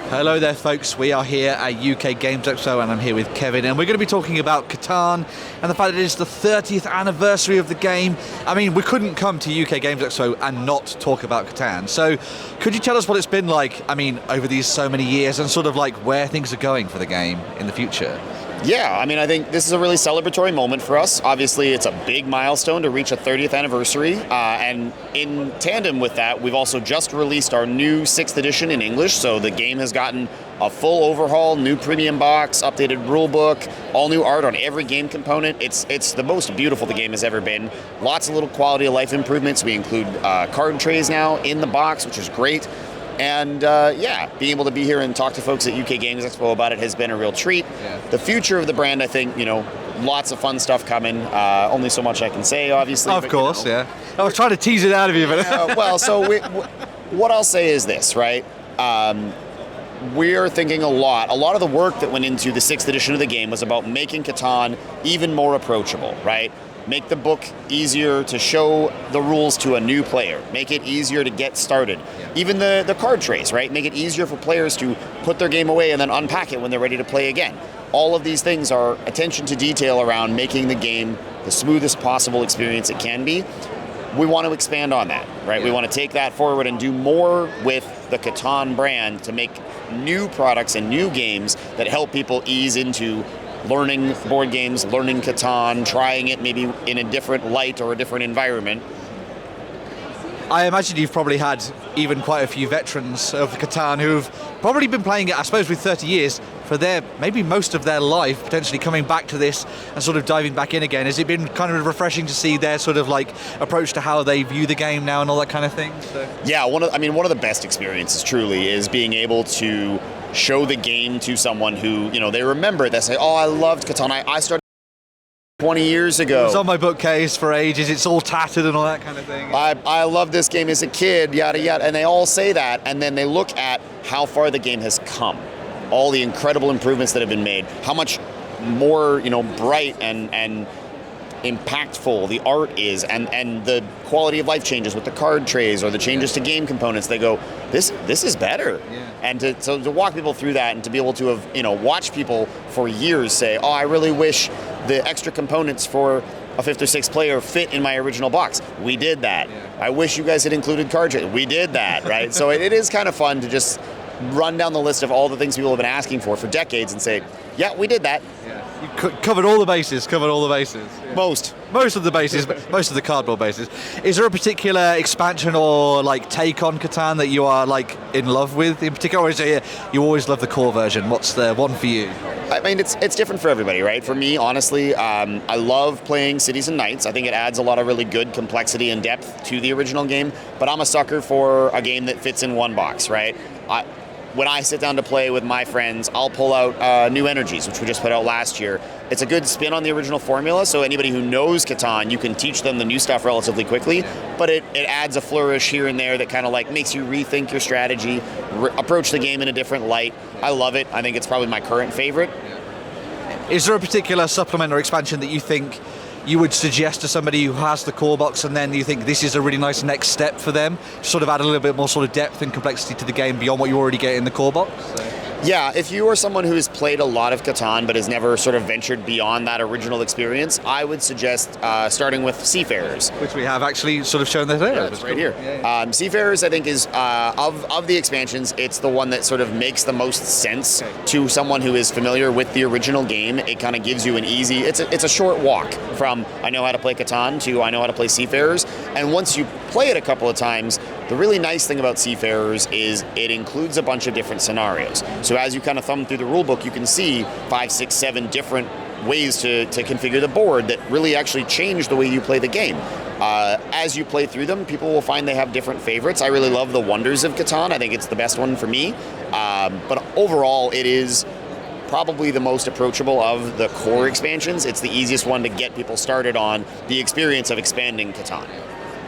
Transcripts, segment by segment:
Hello there folks, we are here at UK Games Expo and I'm here with Kevin and we're going to be talking about Catan and the fact that it is the 30th anniversary of the game. I mean, we couldn't come to UK Games Expo and not talk about Catan. So could you tell us what it's been like, I mean, over these so many years and sort of like where things are going for the game in the future? Yeah, I mean, I think this is a really celebratory moment for us. Obviously, it's a big milestone to reach a 30th anniversary. And in tandem with that, we've also just released our new 6th edition in English. So the game has gotten a full overhaul, new premium box, updated rulebook, all new art on every game component. It's the most beautiful the game has ever been. Lots of little quality of life improvements. We include card trays now in the box, which is great. And yeah, being able to be here and talk to folks at UK Games Expo about it has been a real treat. Yeah. The future of the brand, I think, lots of fun stuff coming. Only so much I can say, obviously. Of course, yeah. I was trying to tease it out of you, but... well, so what I'll say is this, right? We're thinking a lot of the work that went into the 6th edition of the game was about making Catan even more approachable, right? Make the book easier to show the rules to a new player. Make it easier to get started. Yeah. Even the card trays, right? Make it easier for players to put their game away and then unpack it when they're ready to play again. All of these things are attention to detail around making the game the smoothest possible experience it can be. We want to expand on that, right? Yeah. We want to take that forward and do more with the Catan brand to make new products and new games that help people ease into learning board games, learning Catan, trying it maybe in a different light or a different environment. I imagine you've probably had even quite a few veterans of Catan who've probably been playing it, I suppose, with 30 years for maybe most of their life, potentially coming back to this and sort of diving back in again. Has it been kind of refreshing to see their sort of like approach to how they view the game now and all that kind of thing? So. Yeah, one of the best experiences truly is being able to show the game to someone who, they remember it. They say, oh, I loved Catan. I started 20 years ago. It was on my bookcase for ages. It's all tattered and all that kind of thing. I loved this game as a kid, yada, yada. And they all say that, and then they look at how far the game has come. All the incredible improvements that have been made. How much more, bright and impactful the art is, and the quality of life changes with the card trays or the changes to game components. They go, this is better. Yeah. And to walk people through that and to be able to have watched people for years say, oh, I really wish the extra components for a 5th or 6th player fit in my original box. We did that. Yeah. I wish you guys had included card trays. We did that, right? So it is kind of fun to just run down the list of all the things people have been asking for decades and say, yeah, we did that. Yeah. You covered all the bases. Yeah. Most of the bases, most of the cardboard bases. Is there a particular expansion or like take on Catan that you are like in love with in particular, or is it you always love the core version? What's the one for you? I mean, it's different for everybody, right? For me, honestly, I love playing Cities and Knights. I think it adds a lot of really good complexity and depth to the original game, but I'm a sucker for a game that fits in one box, right? When I sit down to play with my friends, I'll pull out New Energies, which we just put out last year. It's a good spin on the original formula, so anybody who knows Catan, you can teach them the new stuff relatively quickly, but it adds a flourish here and there that kind of like makes you rethink your strategy, approach the game in a different light. I love it. I think it's probably my current favorite. Is there a particular supplement or expansion that you think you would suggest to somebody who has the core box and then you think this is a really nice next step for them to sort of add a little bit more sort of depth and complexity to the game beyond what you already get in the core box? So. Yeah, if you are someone who has played a lot of Catan but has never sort of ventured beyond that original experience, I would suggest starting with Seafarers. Which we have actually sort of shown that there. Yeah, it's right here. Yeah. Seafarers, I think, is, of the expansions, it's the one that sort of makes the most sense to someone who is familiar with the original game. It kind of gives you an easy, it's a short walk from I know how to play Catan to I know how to play Seafarers. And once you play it a couple of times, the really nice thing about Seafarers is it includes a bunch of different scenarios. So as you kind of thumb through the rulebook, you can see 5, 6, 7 different ways to configure the board that really actually change the way you play the game. As you play through them, people will find they have different favorites. I really love the Wonders of Catan. I think it's the best one for me. But overall, it is probably the most approachable of the core expansions. It's the easiest one to get people started on the experience of expanding Catan.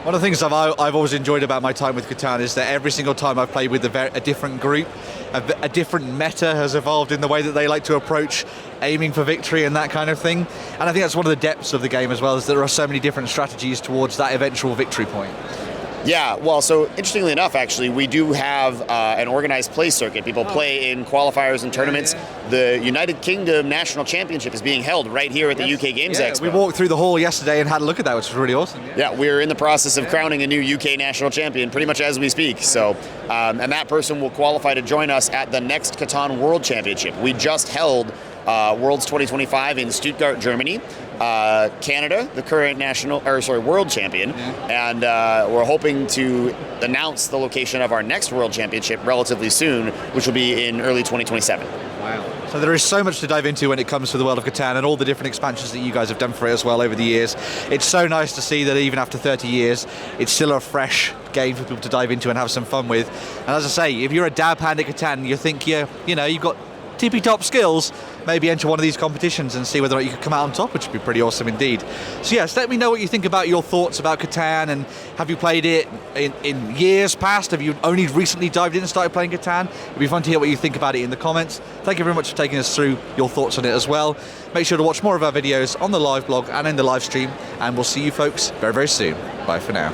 One of the things I've always enjoyed about my time with Catan is that every single time I've played with a different group, a different meta has evolved in the way that they like to approach aiming for victory and that kind of thing. And I think that's one of the depths of the game as well, is that there are so many different strategies towards that eventual victory point. Yeah, well, so interestingly enough, actually, we do have an organized play circuit. People play in qualifiers and tournaments. The United Kingdom National Championship is being held right here at the UK Games Expo. We walked through the hall yesterday and had a look at that, which was really awesome. Yeah, we're in the process of crowning a new UK national champion pretty much as we speak. So, and that person will qualify to join us at the next Catan World Championship. We just held Worlds 2025 in Stuttgart, Germany. Canada, the current world champion, and we're hoping to announce the location of our next world championship relatively soon, which will be in early 2027. Wow. So there is so much to dive into when it comes to the world of Catan and all the different expansions that you guys have done for it as well over the years. It's so nice to see that even after 30 years, it's still a fresh game for people to dive into and have some fun with. And as I say, if you're a dab hand at Catan, you think you've got tippy-top skills, maybe enter one of these competitions and see whether or not you could come out on top, which would be pretty awesome indeed. So yes, let me know what you think about your thoughts about Catan, and have you played it in years past? Have you only recently dived in and started playing Catan? It'd be fun to hear what you think about it in the comments. Thank you very much for taking us through your thoughts on it as well. Make sure to watch more of our videos on the live blog and in the live stream, and we'll see you folks very, very soon. Bye for now.